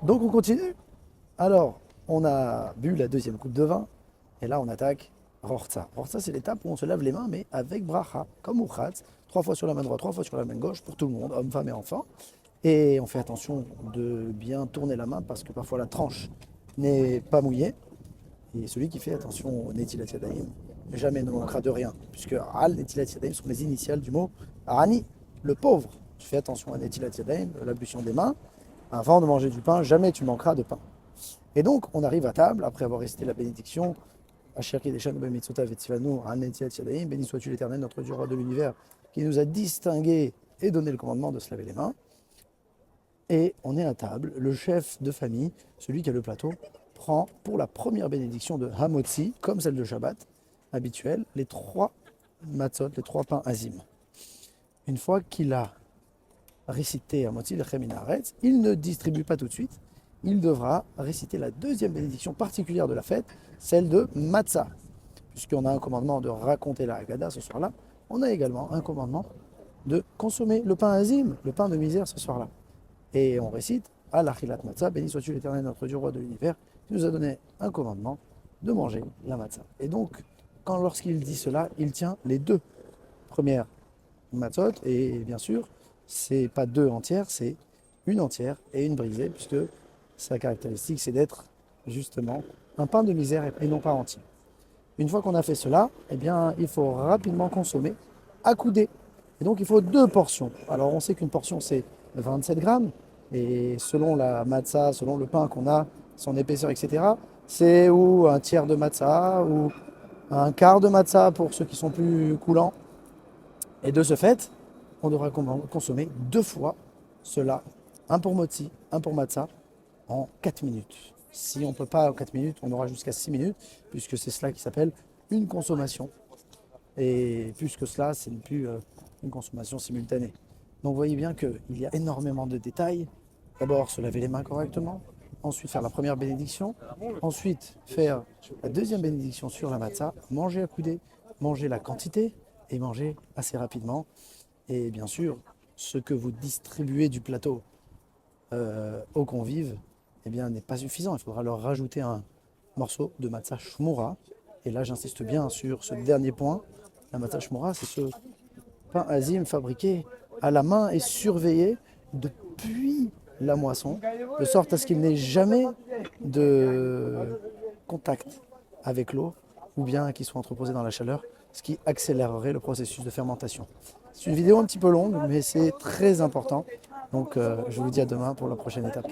Donc on continue. Alors, on a bu la deuxième coupe de vin, et là on attaque Rorza. Rorza, c'est l'étape où on se lave les mains, mais avec bracha, comme Urchatz, 3 fois sur la main droite, 3 fois sur la main gauche, pour tout le monde, hommes, femmes et enfants. Et on fait attention de bien tourner la main, parce que parfois la tranche n'est pas mouillée. Et celui qui fait attention au Netilat Yadayim, jamais ne manquera de rien, puisque Al Netilat Yadayim sont les initiales du mot Arani, le pauvre. Tu fais attention à Netilat Yadayim, l'ablution des mains, avant de manger du pain, jamais tu manqueras de pain. Et donc, on arrive à table, après avoir récité la bénédiction, béni sois-tu l'Éternel, notre Dieu, roi de l'univers, qui nous a distingués et donné le commandement de se laver les mains. Et on est à table, le chef de famille, celui qui a le plateau, prend pour la première bénédiction de Hamotzi, comme celle de Shabbat, habituelle, les 3 matzot, les 3 pains azim. Une fois qu'il a récité Hamotzi, le Cheminaretz, il ne distribue pas tout de suite, il devra réciter la deuxième bénédiction particulière de la fête, celle de Matzah. Puisqu'on a un commandement de raconter la Haggadah ce soir-là, on a également un commandement de consommer le pain azim, le pain de misère ce soir-là. Et on récite Al-Achilat Matzah, béni sois-tu l'Éternel, notre Dieu, roi de l'univers, qui nous a donné un commandement de manger la matzah. Et donc, lorsqu'il dit cela, il tient les 2 premières matzot, et bien sûr, c'est pas 2 entières, c'est une entière et une brisée, puisque sa caractéristique, c'est d'être justement un pain de misère et non pas entier. Une fois qu'on a fait cela, eh bien, il faut rapidement consommer à coudée. Et donc, il faut 2 portions. Alors, on sait qu'une portion, c'est 27 grammes. Et selon la matzah, selon le pain qu'on a, son épaisseur, etc., c'est ou un tiers de matzah ou un quart de matzah pour ceux qui sont plus coulants. Et de ce fait, on devra consommer 2 fois cela. Un pour motzi, un pour matzah, en 4 minutes. Si on ne peut pas en 4 minutes, on aura jusqu'à 6 minutes, puisque c'est cela qui s'appelle une consommation. Et plus que cela, ce n'est plus une consommation simultanée. Donc vous voyez bien qu'il y a énormément de détails. D'abord, se laver les mains correctement, ensuite faire la première bénédiction, ensuite faire la deuxième bénédiction sur la matzah, manger à coudée, manger la quantité et manger assez rapidement. Et bien sûr, ce que vous distribuez du plateau aux convives, eh bien, n'est pas suffisant. Il faudra leur rajouter un morceau de matzah shmura. Et là, j'insiste bien sur ce dernier point. La matzah shmura, c'est ce pain azim fabriqué à la main et surveillé depuis la moisson, de sorte à ce qu'il n'ait jamais de contact avec l'eau ou bien qu'il soit entreposé dans la chaleur, ce qui accélérerait le processus de fermentation. C'est une vidéo un petit peu longue, mais c'est très important. Donc je vous dis à demain pour la prochaine étape.